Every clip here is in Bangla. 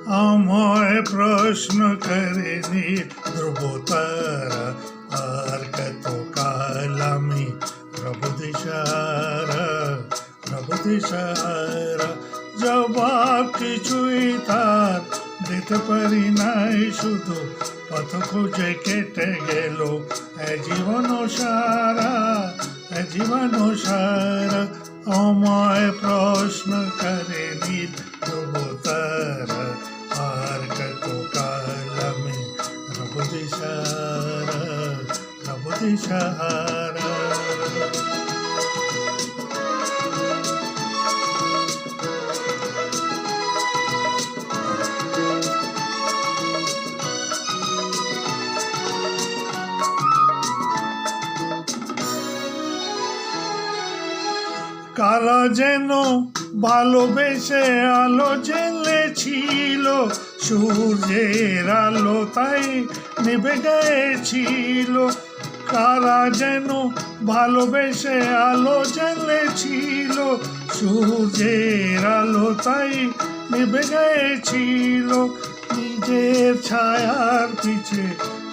আমায় প্রশ্ন করেনি ধ্রুবতারা, আর কত কাল আমি প্রভু দিশাহারা। জবাব কিছুই তার দিতে পারি নাই, শুধু পথ খুঁজে কেটে গেল জীবন সারা। আমায় প্রশ্ন করেনি ধ্রুবতারা, আর কত কাল আমি প্রভু দিশাহারা। কারা যেন ভালোবেসে আলো জ্বেলেছিল, সূর্যের আলো তাই নিভে গিয়েছিল। কারা যেন ভালোবেসে আলো জ্বেলেছিল, সূর্যের আলো তাই নিভে গিয়েছিল। নিজের ছায়ার পিছে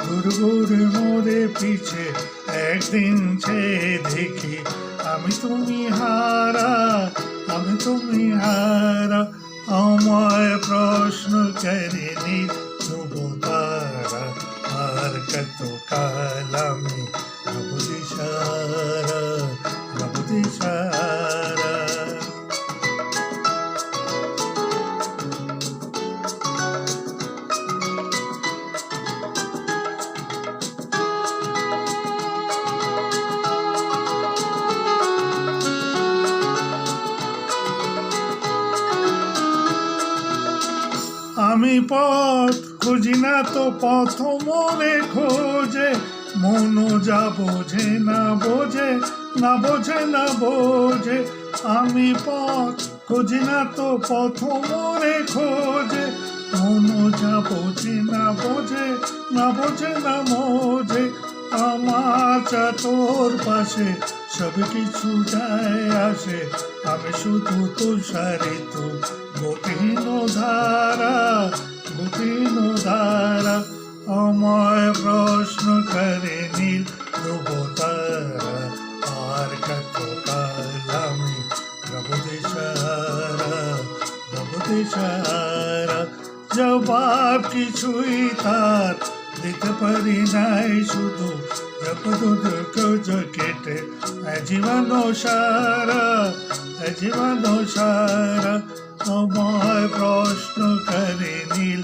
ঘুরে মরে পিছে, একদিন সে দেখি আমি তুমি হারা। আমায় প্রশ্ন করেনি ধ্রুবতারা, আর কত কাল আমি প্রভু দিশাহারা। আমি পথ খুঁজি না তো পথ মনে খোঁজে, মন যা বোঝে না বোঝে। আমি পথ খুঁজি না তো পথ মনে খোঁজে, মন যা বোঝে না বোঝে। আমার চা তোর পাশে সব কিছু যায় আসে, আমি শুধু তুষারিত গতিহীন ধারা। আমায় প্রশ্ন করে নীল ধ্রুবতারা, আর কত কাল আমি প্রভু দিশাহারা। জবাব কিছুই তার দিতে পারি নাই, শুধু কেটে জীবন সারা। আমায় প্রশ্ন করে নীল